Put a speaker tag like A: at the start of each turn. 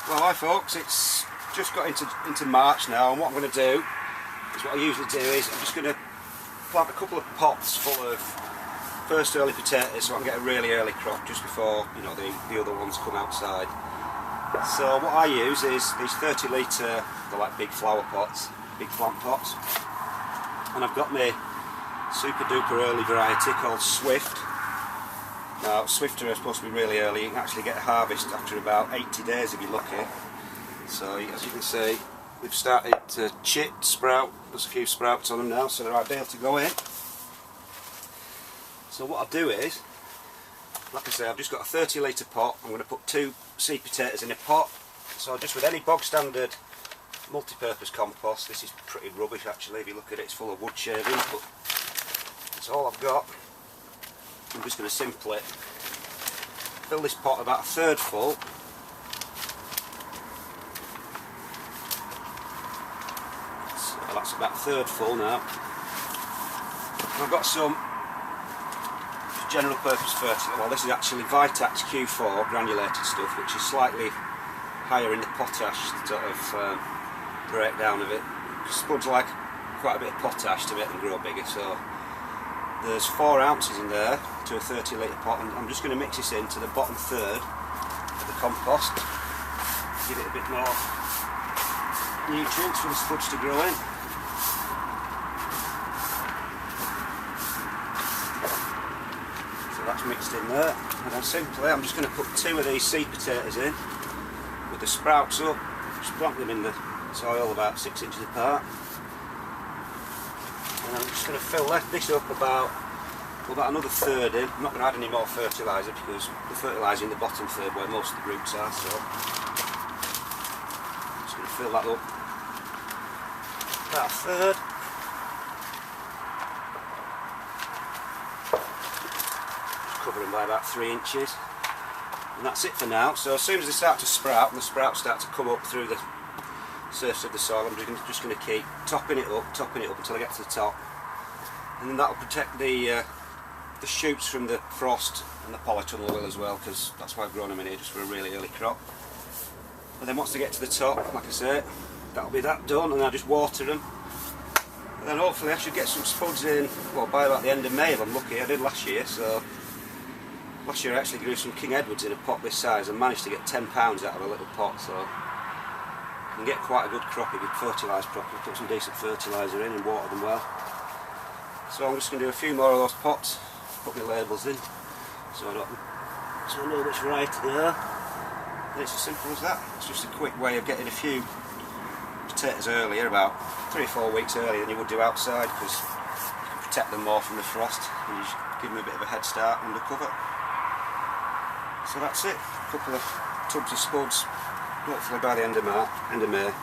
A: Well, hi folks, it's just got into March now, and what I'm going to do is what I usually do is I'm just going to plant a couple of pots full of first early potatoes so I can get a really early crop just before, you know, the other ones come outside. So what I use is these 30 litre, they're like big flower pots, big plant pots, and I've got my super duper early variety called Swift. Now Swifter are supposed to be really early. You can actually get a harvest after about 80 days if you're lucky. So as you can see, they've started to chip, sprout. There's a few sprouts on them now, so they're ideal to go in. So what I'll do is, like I say, I've just got a 30 litre pot. I'm going to put 2 seed potatoes in a pot. So just with any bog standard multi-purpose compost, this is pretty rubbish actually. If you look at it, it's full of wood shavings, but that's all I've got. I'm just going to simply fill this pot about a third full. So that's about a third full now. And I've got some general purpose fertilizer. Well, this is actually Vitax Q4 granulated stuff, which is slightly higher in the potash sort of breakdown of it. Spuds like quite a bit of potash to make them grow bigger, so there's 4 ounces in there to a 30 litre pot, and I'm just going to mix this into the bottom third of the compost, give it a bit more nutrients for the spuds to grow in. So that's mixed in there, and then simply I'm just going to put 2 of these seed potatoes in with the sprouts up, just plant them in the soil about 6 inches apart. And I'm just going to fill this up about another third in. I'm not going to add any more fertiliser because the fertiliser in the bottom third where most of the roots are, so I'm just going to fill that up about a third. Just cover them by about 3 inches. And that's it for now. So as soon as they start to sprout and the sprouts start to come up through the surface of the soil, I'm just going to keep topping it up until I get to the top, and then that will protect the shoots from the frost, and the Polytunnel will as well, because that's why I've grown them in here, just for a really early crop. And then once they get to the top, like I say, that'll be that done, and I'll just water them, and then hopefully I should get some spuds in, well, by about the end of May if I'm lucky. I did last year, so last year I actually grew some King Edwards in a pot this size and managed to get 10 pounds out of a little pot, so you can get quite a good crop if you fertilise properly, put some decent fertiliser in and water them well. So I'm just going to do a few more of those pots, put my labels in, so I know which variety they are. And it's as simple as that. It's just a quick way of getting a few potatoes earlier, about 3 or 4 weeks earlier than you would do outside, because you can protect them more from the frost and you give them a bit of a head start under cover. So that's it, a couple of tubs of spuds. Hopefully by the end of May.